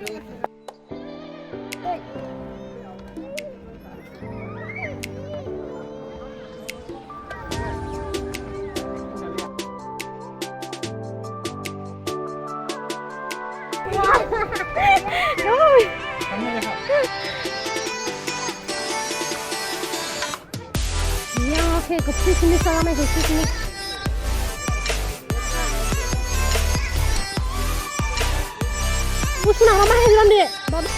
Oke, ke sini sama ke sini. Usna lama helan deh.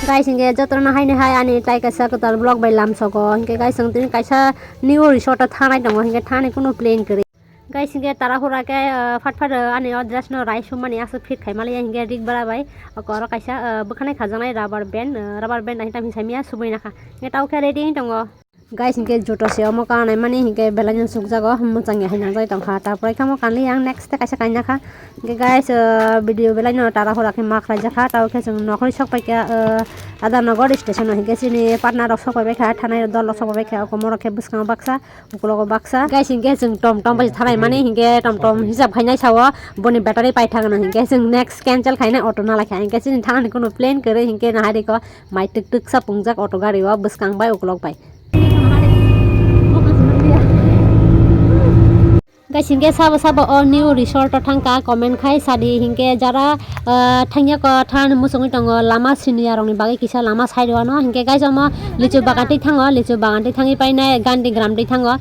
Guys, hingga jatuh nah ini hai ani tai kaisa ketar vlog by lam soko. Hingga guys sengtin kaisa new resort thanai dong. Hingga thanai kuno plan kere. Guys hingga tara hura ke fat ani address no rice mani asu fit khai malia hingga rig bara bai. Akor kaisa bukhanai khajanai rubber band nahi tam hisamia subui nakha. Hingga tau ke ready dong. Guys hingga joto se omo kan mani hingga belanyo sukjago muchang ya hinang jai tong ha ta prai kamo kanli yang next kaisa kaina kha hingga guys video belanyo tara hura ke mak raja kha tau ke jong nokhri sok pai ke Agartala station hingga sini partner sok pai kha thanai dol sok pai kha komoro ke buskang baksa ukologo baksa guys hingga jong tom bai thanai mani hingga tom hisab khainai sawo boni battery pai thagana hingga jong next cancel khainai auto na lakha hingga sini thangani kono plan kore hingga na hari ko mai tuk tuk sa pungjak auto gari wa buskang bai ukolog pai guys hingga sabo all new resort thangka comment khai sadi hingga jara thangya ko than musongi tongo lama siniya rongni bagi kisa lama side wa no hingga guys ama lichu bagan thangi paina gandi gram dei thango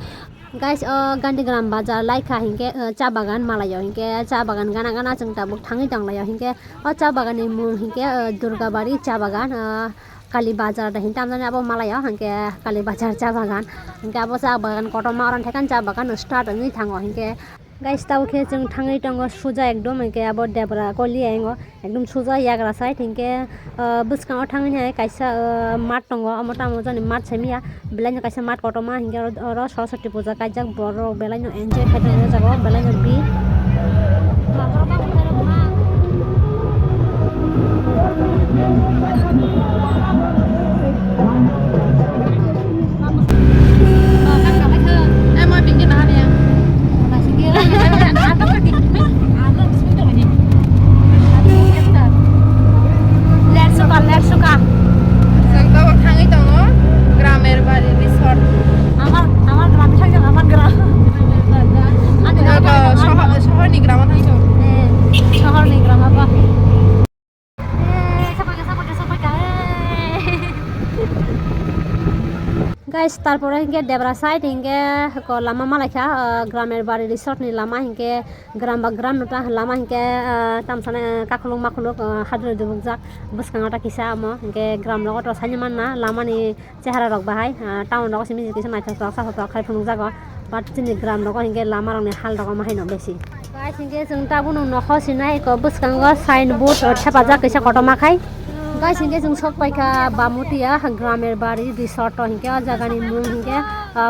guys gandi gram bazar laika hingga cha bagan malayo hingga cha bagan gana jeng tabuk thangi tanglayo hingga cha bagan ni mung hingga Durga Bari cha bagan Kali bazar dah hintam jane abo malaya hingga kali bazar cha bagan hingga abo cha bagan kotoma orang thekan cha bagan start ni thango hingga guys tau ke jeng thangai tongo suja ekdom hingga abo debra koli engo ekdom suja yagra side hingga buskang thangai hai kaisa mat tongo amota mojani mat semia belanyo kaisa mat kotoma hingga ro Saraswati puja kajak boro belanyo enjoy khaitang jago belanyo bi Let's suka. Sangka thangi tongo Gramer Bari Resort. Amar gram thang amar gram. Shahar ni gram thangi tongo. Shahar ni gram apa? Guys, tarpore hingga Debra side hingga ko lama malakha Gramer Bari Resort ni lama hingga gram nota lama hingga tamsane kakhulung makhuluk hadro dubujak buskangata kisa amo hingga gram logo to sanyaman na lama ni chehara rok bahai town logo simi kisa mai thak sa khai phunung jago but chini gram logo hingga lama rong ni hal rok mahai no besi guys hingga jeng tabunu nokho sinai ko buskango sign board thapajak kisa kotoma khai guys hingga jeng Sok Faikha Bamutia Gramer Bari Resort hingga jagani mung hingga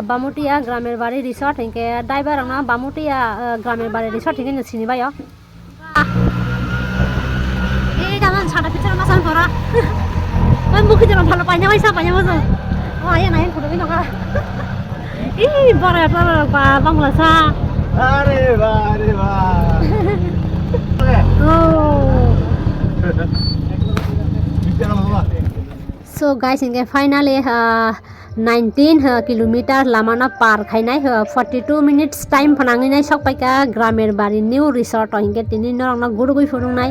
Bamutia Gramer Bari Resort hingga driver rangna Bamutia Gramer Bari Resort hingga sini bayo jangan sada picture masan pora mukhi jangan bhalo paina mozo ya naik kudu bino ka bara bangla sa are ba oh so guys hingga finally 19 kilometer lamana par khainai 42 minutes time phananginai Sok Faikha Gramer Bari new resort hingga tini norong gurugui phurungnai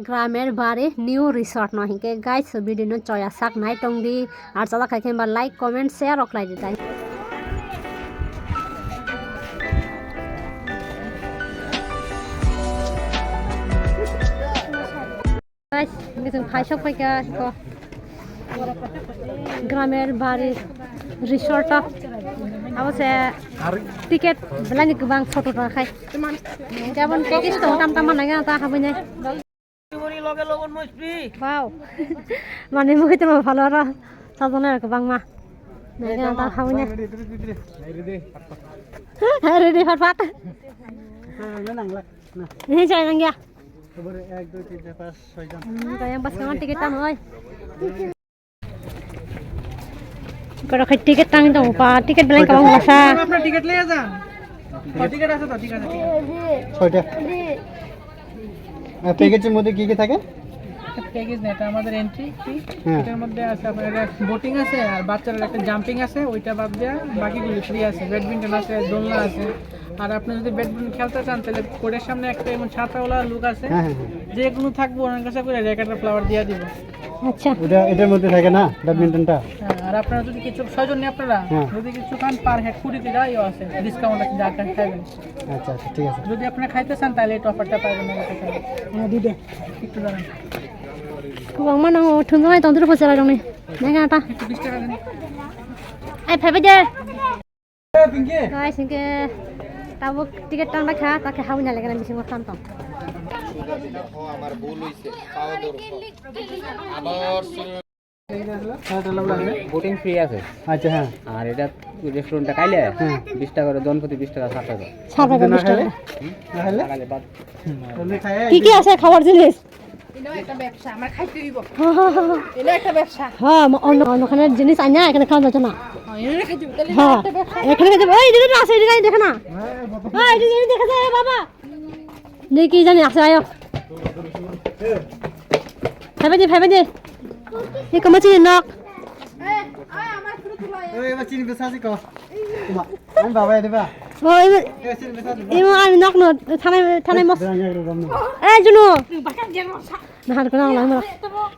Gramer Bari new resort no hingga guys video no choya sak nai tongdi ar chala khaikhen ba like comment share oklai ditai guys hingga jeng phai Sok Faikha ko Gramer Bari Resort abose tiket belani kubang photo rakhai jabon tiket to tam naga ta habune loge logon moi free wow mane mukhi to bhalo ra sajone kubang ma naga ta habune ready fatfat na nangla na ni jai nangya खबर 1 2 3 4 5 জন yang pas kawan tiketan oi करो खै ticket टांग दो पा ticket बेलाय काबा मसा अपना ticket ले जा टिकट আছে তো টিকট আছে ছয়টা প্যাকেজের মধ্যে কি কি থাকে একটা প্যাকেজ না, এটা আমাদের এন্ট্রি ফি। এটার মধ্যে আছে আপনার বোটিং আছে আর বাচ্চাদের একটা জাম্পিং আছে, ওইটা বাদ দেওয়া বাকিগুলো ফ্রি আছে। ব্যাডমিন্টন আছে, দোলনা আছে। আর আপনি যদি ব্যাডমিন্টন খেলতে চান তাহলে কোর্টের সামনে একটা এমন ছাতাওয়ালা লোক আছে, যে কোনো থাকবো ওনার কাছে করে র্যাকেটের ফ্লাওয়ার দিয়ে দিব। আচ্ছা, এটার মধ্যে থাকে না ব্যাডমিন্টনটা? হ্যাঁ, আর আপনারা যদি কিছু 6 জন আপনারা যদি কিছু খান পার হেড 20 টাকা আছে ডিসকাউন্ট আছে, যা খাবেন। আচ্ছা আচ্ছা, ঠিক আছে। যদি আপনারা খাইতে চান তাহলে এই অফারটা পাবেন না। দিদে একটু দাঁড়ান, kubang mana thungai tong tu phosa dong ni nega ta একটু 20 টাকা দেন। ai phai je guys singke tabuk tiket tang rakha ta ke hauna lagana bising mo tantong আমার ভুল হইছে পাও দৌড় আবার বোটিং ফ্রি আছে। আচ্ছা, হ্যাঁ। আর এটা রেস্টুরেন্টটা খাইলে 20 টাকা করে জন প্রতি 20 টাকা 60 টাকা। 60 টাকা 20 টাকা লাগালে বাদ। কি আছে খাবার জিনিস? এটা একটা ব্যবসা, আমার খাইতে দিব। এটা একটা ব্যবসা। হ্যাঁ, অন্যখানের জিনিস আইনা এখানে খাওয়া যাচ্ছে না। এটা খাইতে দিব, তাহলে হ্যাঁ, একটা ব্যবসা। এখানে খেতে এই দিকে আছে, এদিকে দেখে না। এই দিকে দেখে যায় বাবা, দেখি জানি আছে আয় ভাই দে এই কমাচি নক আমার পুরো তুলা। এবার চিনি বেসাসি কো আমি বাবা দেবা ওই চিনি বেসাসি এই আমি নক ন থানায় মস এই জুনু না হাত কোনা লাগা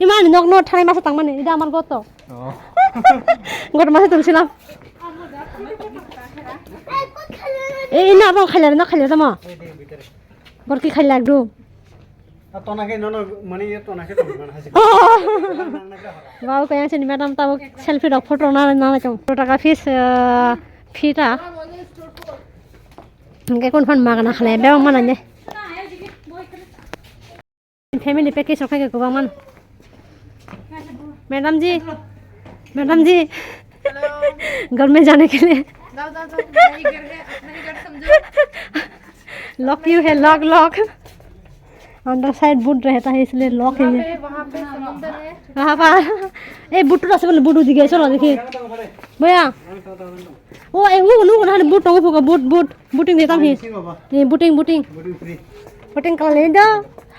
ইমান নক ন থানায় মাছ তাং মানে এটা আমার গত গত মাছে তুলছিলাম এই না তো খাইলে তো মা বর কি খাইলে একদম তোনাকে নন মানে তোনাকে তো মানে হাসি বাবু কই আছে ম্যাডাম তাও সেলফি রক ফটো না কেমন 100 টাকা ফিটা ইনকে কোন ফান মাগনা খালে বেও মান আনে फैमिली पैकेज रखेंगे गोबां मान मैडम जी घर में जाने के लिए जाओ नहीं घर है, अपना ही घर समझो। लॉक यू है लॉक अंदर साइड बुट रहता है इसलिए लॉक है वहाँ पे समुंदर है। वहाँ पर ए बुट्टू रास्ते बोले बुट्टू दिखे चलो देखिए भैया वो ना बुट होगा बुटिंग देता हूँ ये बुटिंग बुटिंग कर ले दो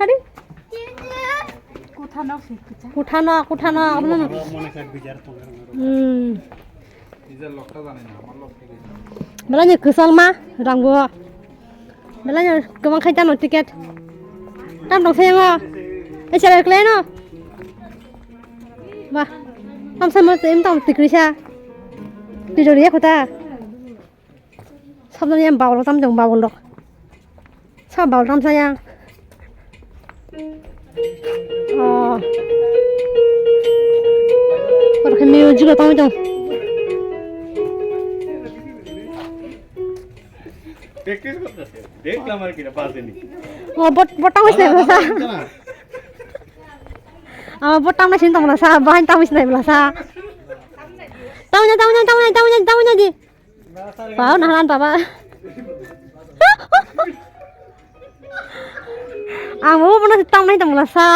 हरी कुठाना अपना মনে কাট বিচার তো নিজের লোকটা জানে না, আমার লোক ঠিক আছে। Belanya kesal mah, rangbo. Belanya kemang kaitan no tiket. Tam dong sayang oh. Cari kalian oh. Wah, tam sama em tam tikrisa. Tidur dia kota. Sabda yang bawal tam dong bawal dok. Sab bawal tam sayang. Oh. Kalau kami juga tam dong. Practice করতেছে দেখলাম আর কি না পাসেনি ও বটং হইছে বলা botang na sintong lasa bahan tamis na lasa tahunya di pau nahan papa amo puna sitang na itong lasa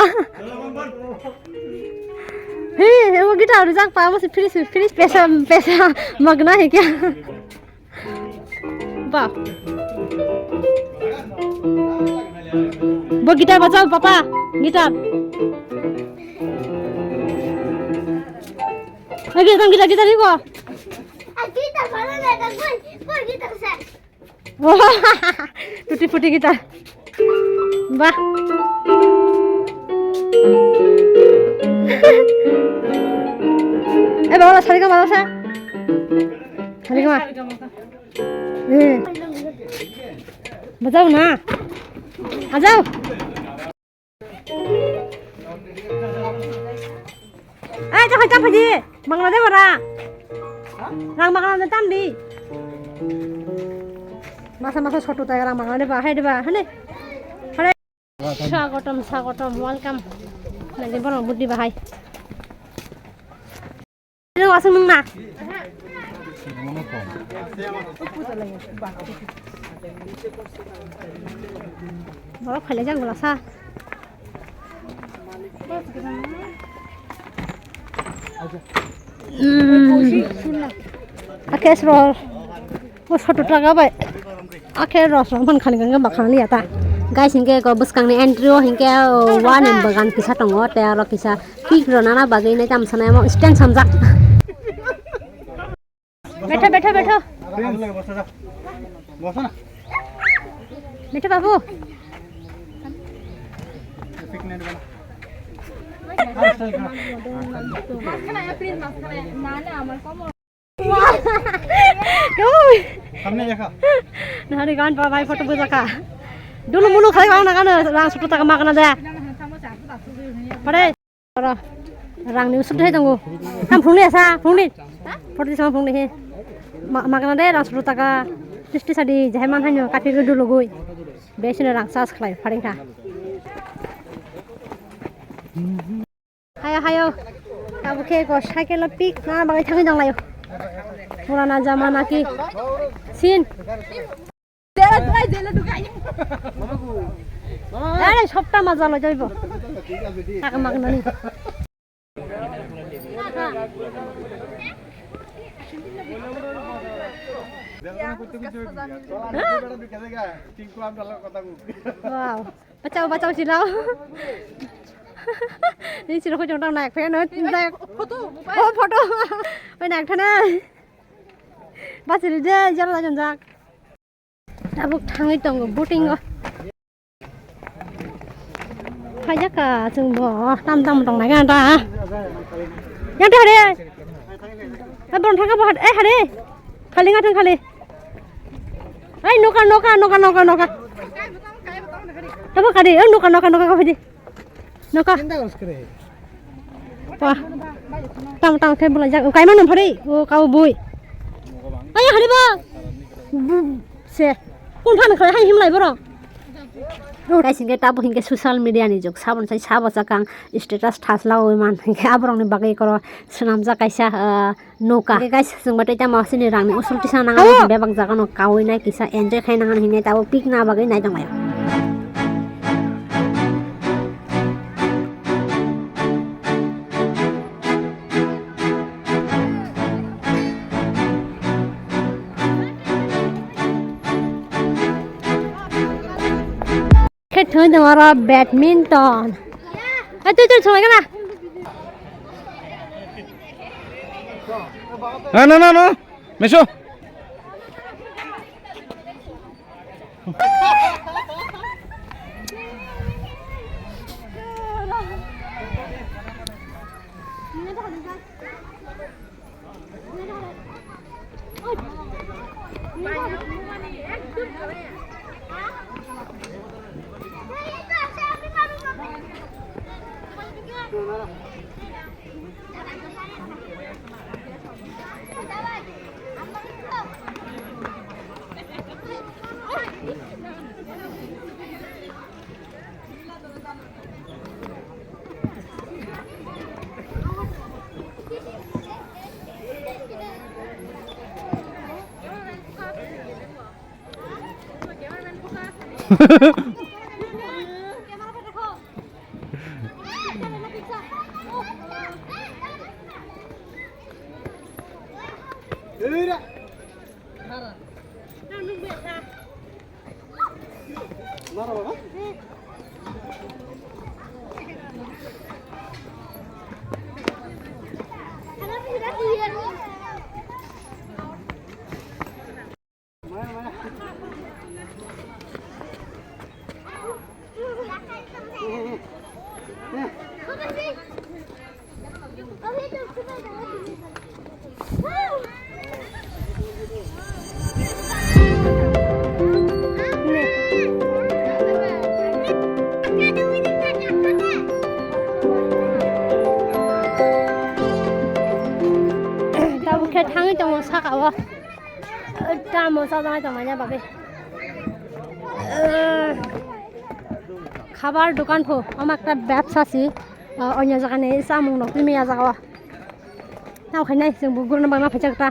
hey wo kita udah jak pa masih finish pesa magna hai kya ba bo gitar bajao papa gitar lagi datang gitar ni ko gitar mana datang boy gitar sa tuti puti gitar bah bawa sari ka sa sari ka bajao na ajao jangan capek ji bang ada bara rang makanan tam di masa ছোট তাই rang makanan deba hai deba hane hare স্বাগতম welcome lagi barang budi bahai ini langsung mengna bawa khale jang lasa Akes roll, was hot to talk about. Akes roll, one can go back on the attack. guys hingke ko buskangni entry o hingke one and bagan kisa tongo te aro kisa pik ronana bagai nai tam sana mo stand samjak बैठो बैठो बैठो बैठो बाबू हमने देखा नहरी गान पा भाई फोटो बुझा का dulu mulu kali kau nak kan rang sudah tak makan ada pada rang ni usut hai tunggu kan phung ni asa phung ni foto sama phung ni makan ada rang sudah tak kristi sadi jaheman hanyo kafe ke dulu goi besok rang sas kelai paling kah hayo hayo kamu ke kau cycle pik na bagai tangi jang layo purana zaman aki sin আরে সবটা মজা লয় যাইব টাকা মাগনা নি wow বাঁচাও বাঁচাও ছিলাও এই ছিল কই জংটা নাক ফেন ফটো ও ফটো ওই নাক থানা বাঁচিলি দে জালা জনজাক Abuk tangi tong boating go. Kaya ka chung bo tam tam tong nai kan ta. Yang ta de. Abon thang ka bo hare. Khali nga thang khali. Ai noka noka noka noka noka. Tabo kadi noka noka noka ka phidi. Noka. Wah. Tam tam the bola jak kai man phari. O kau bui. Ai hare ba. Se. কোন fun করে high হিমলাই বড় guys ইনকে তাবো হিনকে social media নি জক সাবন সাই সাবসা Kang status থাসলা ওই মান হিনকে আবরংনি বাগै কর সুনাম जा কাইसा नौका गाइस जों बाथाय ता मासिनि रांनि उसुलति सानाङा बेबां जागानो कावै नाय किसा एन्जय खायनाङा हिने ताबो पिक ना बागै नाय दंलाय Thôi đừng ra badminton. Tôi chơi cái nào? No. Mesho. Tangi tong sak awa. Ta mo sa dai tong manya babe. খাবার দোকান ফো আমার একটা ব্যবসা আছে অন্য জায়গায় নেই সামুং ন তুমি আ জায়গা নাও খাই নাই जों গুরুন বাংলা ফাইজাকটা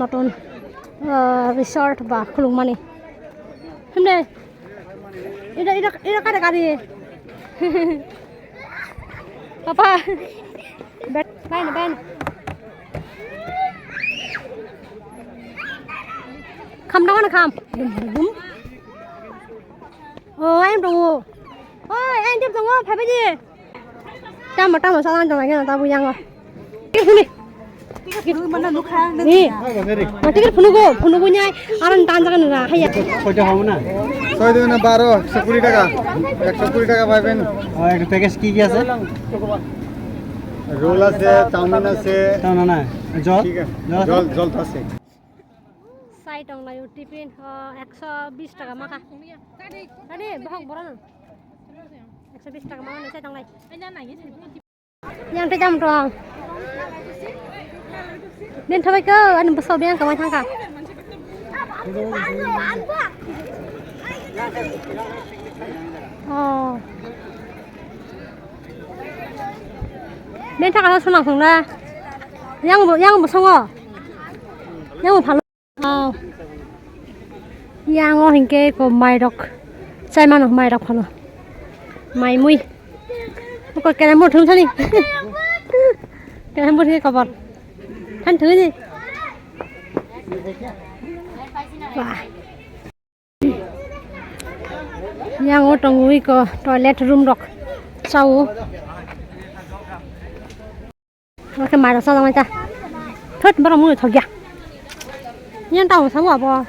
নতুন রিসর্ট বা খুলুংমানি हमने এটা কাটা গাড়ি পাপা বেট বেন খাম না খাম broom em đồng hồ. Ôi, anh tiếp đồng hồ, phải cái gì? Trăm mà sao anh trong này cái nào tao vui nhang rồi. Cái phun đi. Nih, nanti kan penuh nyai, aran tanjakan nera, hayya. কয়টা হবে না 6 দুগুণে 12 120 টাকা 120 টাকা পাবেন আর একটা package কি কি আছে রোল আছে চাউমিন আছে তাও না না জল ঠিক আছে জল জল তো আছে Sai tong layu tipin 120 টাকা মাখা। Tadi bohong boran. 120 টাকা মাখা sai tong lai. Yang te jam tong. Nên thôi cơ, anh bớt sầu biếng cầm anh thang cả. Nên thang cả sao nặng ra. Yang bớt sầu à? Yang bớt phá luôn. Yang ở hình cái của mai đọc, sai mà nó mai đọc phá luôn. Mai mui. Có cái này một thứ sao đi? Cái này một cái cọp. Anh thử đi. Wow. Yang ở trong ngôi có toilet room đọc sau. Nó cái máy đọc sao đâu ta? Thớt bắt đầu mua thầu giặc. Nhưng tao không bỏ bò.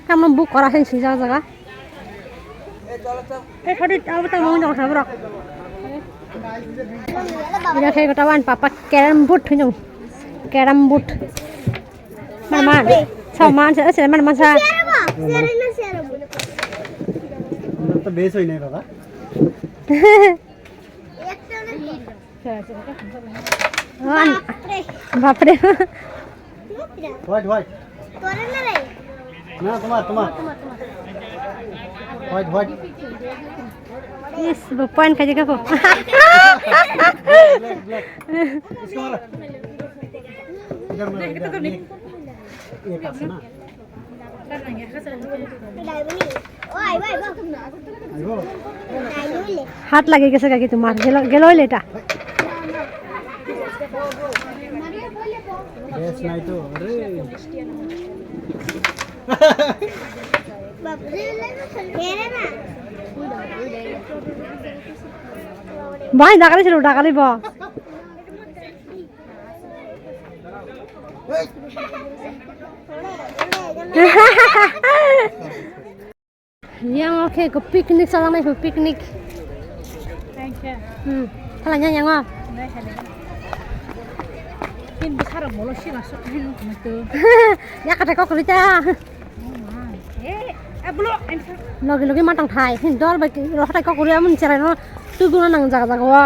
Cam nó bút có ra hình xí ra ra. Cái thôi đi tao muốn đọc sao đọc. Bây giờ khi có tao ăn papa carrom bút thôi nhung. Carrom bút. Man. Sao man sẽ man sa. তো বেশ হই নাই বাবা বাপরে white না তোমার white Yes, bukan kaje kapo. हाथ लगे कैसे क्या तुम्हार गेलो लेटा বেশ নাই তো আরে ভাই ডাকালি ছিল ডাকালি বা yang oke ke piknik salah nih piknik kalanya yang apa ini besar bolos sih masuk itu ya kata kok kerja lagi matang thai dol bagi lo kata kok kerja mencari lo tuh guna nang jaga wa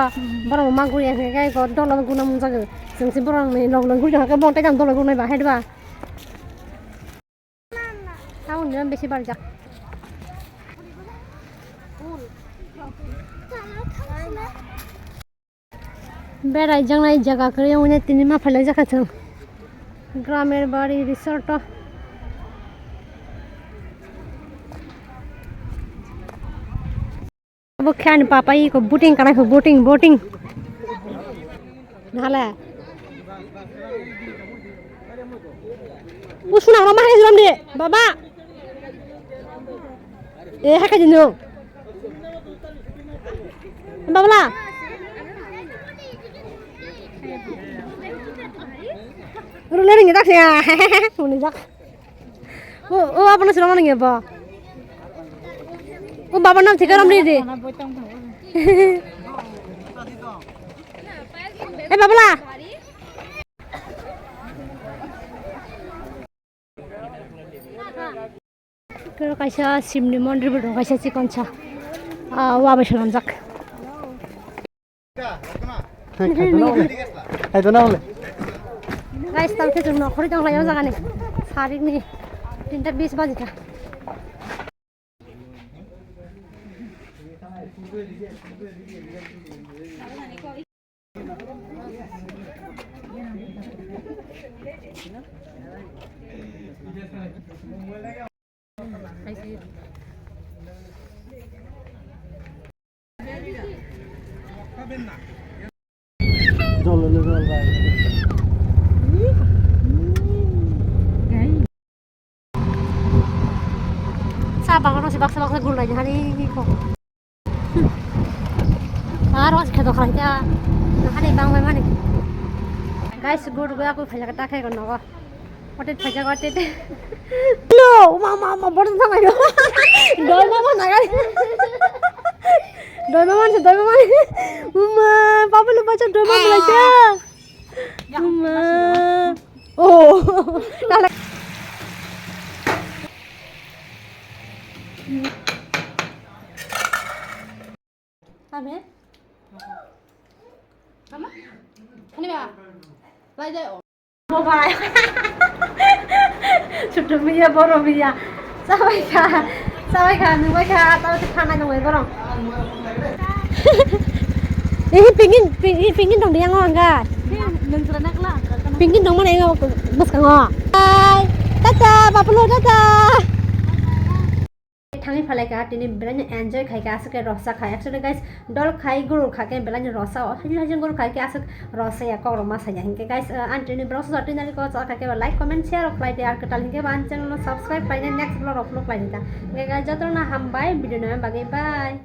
barang mama gue yang kayak kok dol lo guna menjaga sengsi barang nih lo gue jangan kebon tajam dol guna bahaya deh tahu nih besi barjak berai jangan jaga kerja punya tini mah paling jaga ceng Gramer Bari Resort bukan papa ini kok boating karena kok boating nahala usuna ramah ni dalam deh baba haka jino baba lah Udah nih tak sih ya, mau jak. Apa nasi ramah nih apa? Bapak nam cikar ramli deh. Bapak lah. Kalau kaisa simni mandir betul kaisa cikon cha. Wabah selam jak. itu na boleh Guys, tahu kita nak kerja orang lain jangan nih. Hari ini 3:20 baju ta. জল ভাই Sabang kan masih baksa-baksa mulai hari ini kok. Harus kita kerja. Hari bang mana? Guys, guru gue aku kerja kita kayak kono. Otet kerja otet. Lo, mama bosan sama yo. Doi mama nagai. Doi mama. Mama, papa lupa cak doi mama belajar. Mama. Oh, dah. Ame? Mama? Ini ba? Belajar. Bye. Sudah biya boro biya. Sampai ka. Tahu tu खाना dong boro. Pingin dong dia ngon kan? Pingin dong mana yang bos kang. Bye. Tata, papa lo tata. थांगी फलाय का तिनी बेलानि enjoy खाइ का आसके रसा खाइ actually guys डल खाइ गुरु खाके बेलानि रसा हजन गुरु खाइ के आसक रसा या करो मा साया हिंके गाइस आन्टिनी ब्लॉग्स जटिनारि को चल खाके like comment share of like यार कटाल हिंके बान चैनल सब्सक्राइब पाइने नेक्स्ट ब्लॉग अपलोड पाइने ता गाइस जतरो ना हम बाय भिडियो न बागे बाय